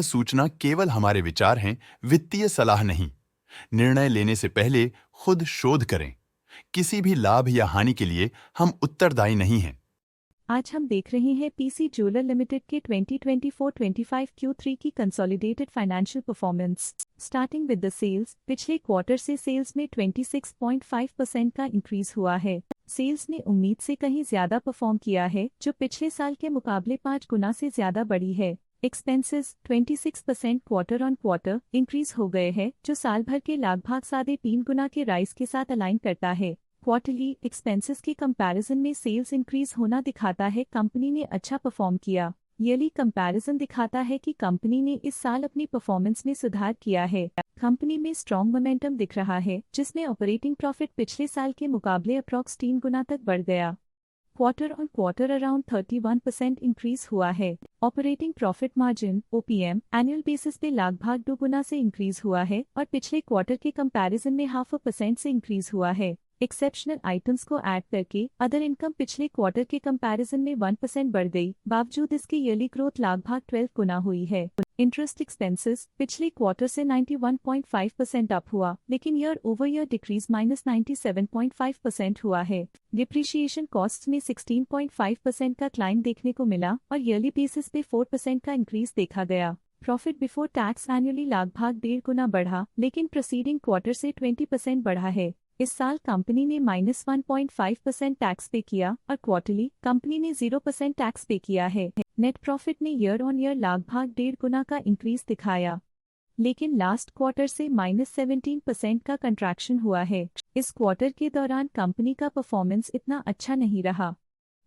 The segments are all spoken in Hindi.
सूचना केवल हमारे विचार हैं, वित्तीय सलाह नहीं। निर्णय लेने से पहले खुद शोध करें। किसी भी लाभ या हानि के लिए हम उत्तरदायी नहीं हैं। आज हम देख रहे हैं पीसी ज्वेलर लिमिटेड के 2024-25 Q3 की consolidated financial performance. Starting with the sales, पिछले क्वार्टर से सेल्स में 26.5% का इंक्रीज हुआ है। सेल्स ने उम्मीद से कहीं ज्यादा परफॉर्म किया है, जो पिछले साल के मुकाबले 5 गुना से ज्यादा बढ़ी है। Expenses 26% quarter on quarter increase हो गए हैं, जो साल भर के लगभग 3.5 गुना के राइज के साथ अलाइन करता है। क्वार्टरली एक्सपेंसेस के कंपैरिजन में सेल्स इंक्रीज होना दिखाता है कंपनी ने अच्छा परफॉर्म किया। ईयरली कंपैरिजन दिखाता है कि कंपनी ने इस साल अपनी परफॉर्मेंस में सुधार किया है। कंपनी में स्ट्रॉन्ग मोमेंटम दिख रहा है, जिसमें ऑपरेटिंग प्रॉफिट पिछले साल के मुकाबले अप्रॉक्स 3 गुना तक बढ़ गया। Quarter on quarter around 31% increase हुआ है। Operating profit margin OPM annual basis पे लगभग 2 गुना से इंक्रीज हुआ है और पिछले क्वार्टर के कंपैरिजन में 0.5% से इंक्रीज हुआ है। एक्सेप्शनल आइटम्स को ऐड करके अदर इनकम पिछले क्वार्टर के कंपैरिजन में 1% बढ़ गई, बावजूद इसके ईयरली ग्रोथ लगभग 12 गुना हुई है। इंटरेस्ट एक्सपेंसेस पिछले क्वार्टर से 91.5% अप हुआ, लेकिन ईयर ओवर ईयर डिक्रीज -97.5% हुआ है। डिप्रिशिएशन कॉस्ट्स में 16.5% का क्लाइम देखने को मिला और ईयरली बेसिस पे 4% का इंक्रीज देखा गया। प्रॉफिट बिफोर टैक्स एनुअली लगभग 1.5 गुना बढ़ा, लेकिन प्रीसीडिंग क्वार्टर से 20% बढ़ा है। इस साल कंपनी ने -1.5% टैक्स पे किया और क्वार्टरली कंपनी ने 0% टैक्स पे किया है। नेट प्रॉफिट ने ईयर ऑन ईयर लगभग 1.5 गुना का इंक्रीज दिखाया, लेकिन लास्ट क्वार्टर से -17% का कंट्रैक्शन हुआ है। इस क्वार्टर के दौरान कंपनी का परफॉर्मेंस इतना अच्छा नहीं रहा।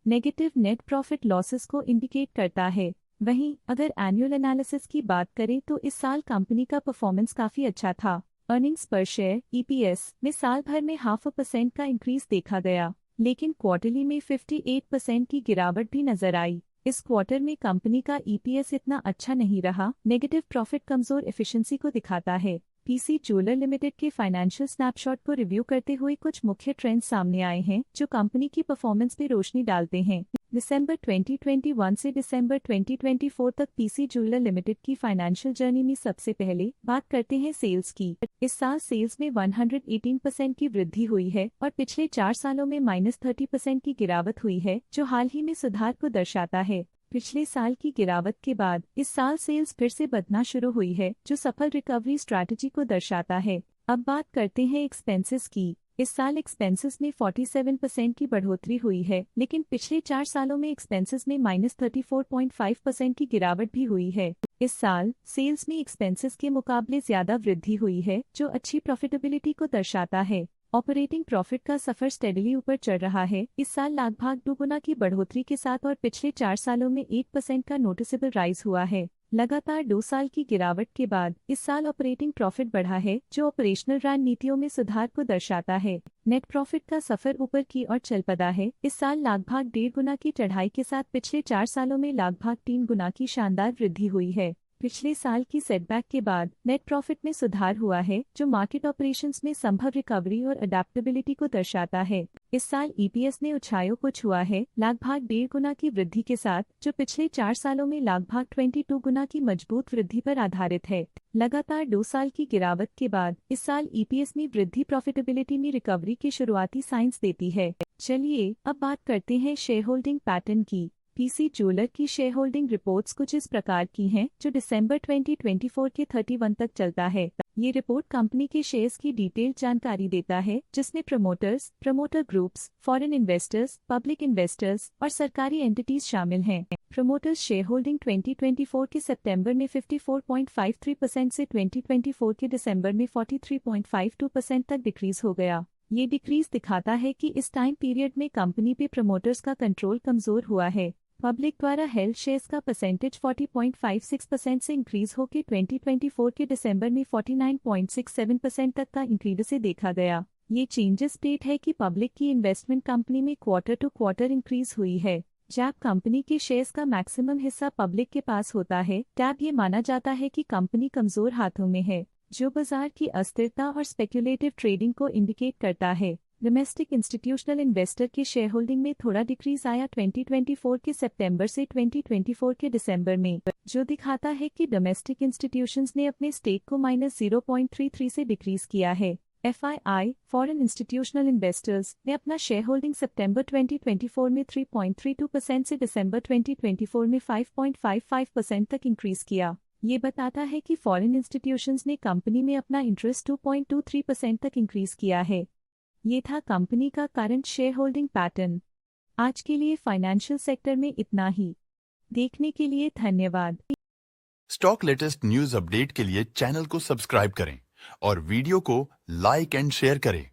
नेगेटिव नेट प्रॉफिट लॉसेस को इंडिकेट करता है। वहीं अगर एनुअल एनालिसिस की बात करें तो इस साल कंपनी का परफॉर्मेंस काफी अच्छा था। अर्निंग्स पर शेयर EPS में साल भर में 0.5% का इंक्रीज देखा गया, लेकिन क्वार्टरली में 58% की गिरावट भी नजर आई। इस क्वार्टर में कंपनी का EPS इतना अच्छा नहीं रहा। नेगेटिव प्रॉफिट कमजोर एफिशिएंसी को दिखाता है। पीसी ज्वेलर लिमिटेड के फाइनेंशियल स्नैपशॉट को रिव्यू करते हुए कुछ मुख्य ट्रेंड्स सामने आए हैं, जो कंपनी की परफॉर्मेंस पे रोशनी डालते हैं। दिसंबर 2021 से दिसंबर 2024 तक पीसी ज्वेलर लिमिटेड की फाइनेंशियल जर्नी में सबसे पहले बात करते हैं सेल्स की। इस साल सेल्स में 118% की वृद्धि हुई है और पिछले 4 सालों में -30% की गिरावट हुई है, जो हाल ही में सुधार को दर्शाता है। पिछले साल की गिरावट के बाद इस साल सेल्स फिर से बढ़ना शुरू हुई है, जो सफल रिकवरी स्ट्रैटेजी को दर्शाता है। अब बात करते हैं एक्सपेंसेस की। इस साल एक्सपेंसेस में 47% की बढ़ोतरी हुई है, लेकिन पिछले 4 सालों में एक्सपेंसेस में -34.5% की गिरावट भी हुई है। इस साल सेल्स में एक्सपेंसेस के मुकाबले ज्यादा वृद्धि हुई है, जो अच्छी प्रॉफिटेबिलिटी को दर्शाता है। ऑपरेटिंग प्रॉफिट का सफर स्टेडली ऊपर चढ़ रहा है, इस साल लगभग 2 गुना की बढ़ोतरी के साथ, और पिछले 4 सालों में 8% का नोटिसेबल राइज हुआ है। लगातार 2 साल की गिरावट के बाद इस साल ऑपरेटिंग प्रॉफिट बढ़ा है, जो ऑपरेशनल रणनीतियों में सुधार को दर्शाता है। नेट प्रॉफिट का सफर ऊपर की ओर चल पड़ा है। इस साल लगभग 1.5 गुना की चढ़ाई के साथ पिछले 4 सालों में लगभग 3 गुना की शानदार वृद्धि हुई है। पिछले साल की सेटबैक के बाद नेट प्रॉफिट में सुधार हुआ है, जो मार्केट ऑपरेशंस में संभव रिकवरी और अडेप्टेबिलिटी को दर्शाता है। इस साल EPS ने ऊंचाइयों को छुआ है, लगभग 1.5 गुना की वृद्धि के साथ, जो पिछले 4 सालों में लगभग 22 गुना की मजबूत वृद्धि पर आधारित है। लगातार 2 साल की गिरावट के बाद इस साल EPS में वृद्धि प्रॉफिटेबिलिटी में रिकवरी के शुरुआती साइंस देती है। चलिए अब बात करते हैं शेयर होल्डिंग पैटर्न की। पीसी ज्वेलर की शेयर होल्डिंग रिपोर्ट्स कुछ इस प्रकार की हैं, जो दिसंबर 2024 के 31 तक चलता है। ये रिपोर्ट कंपनी के शेयर्स की डिटेल जानकारी देता है, जिसमें promoters, promoter groups, foreign investors, public investors और सरकारी एंटिटीज शामिल हैं। प्रमोटर्स शेयर होल्डिंग 2024 के सितंबर में 54.53% से 2024 के दिसंबर में 43.52% तक डिक्रीज हो गया। ये डिक्रीज दिखाता है कि इस टाइम पीरियड में कंपनी पे प्रमोटर्स का कंट्रोल कमजोर हुआ है। पब्लिक द्वारा हेल्ड शेयर्स का परसेंटेज 40.56% से इंक्रीज होकर 2024 के दिसंबर में 49.67% तक का इंक्रीज से देखा गया। ये चेंजेस स्टेट है कि पब्लिक की इन्वेस्टमेंट कंपनी में क्वार्टर टू क्वार्टर इंक्रीज हुई है। जब कंपनी के शेयर्स का मैक्सिमम हिस्सा पब्लिक के पास होता है, तब ये माना जाता है कि कंपनी कमजोर हाथों में है, जो बाजार की अस्थिरता और स्पेक्युलेटिव ट्रेडिंग को इंडिकेट करता है। डोमेस्टिक इंस्टीट्यूशनल इन्वेस्टर के शेयर होल्डिंग में थोड़ा डिक्रीज आया 2024 के सितंबर से 2024 के दिसंबर में, जो दिखाता है कि डोमेस्टिक इंस्टीट्यूशंस ने अपने स्टेक को -0.33 से डिक्रीज किया है। FII फॉरेन इंस्टीट्यूशनल इन्वेस्टर्स ने अपना शेयर होल्डिंग सितंबर 2024 में 3.32% से दिसंबर 2024 में 5.55% तक इंक्रीज किया। ये बताता है कि फॉरेन इंस्टीट्यूशंस ने कंपनी में अपना इंटरेस्ट 2.23% तक इंक्रीज किया है। ये था कंपनी का करंट शेयर होल्डिंग पैटर्न। आज के लिए फाइनेंशियल सेक्टर में इतना ही। देखने के लिए धन्यवाद। स्टॉक लेटेस्ट न्यूज अपडेट के लिए चैनल को सब्सक्राइब करें और वीडियो को लाइक एंड शेयर करें।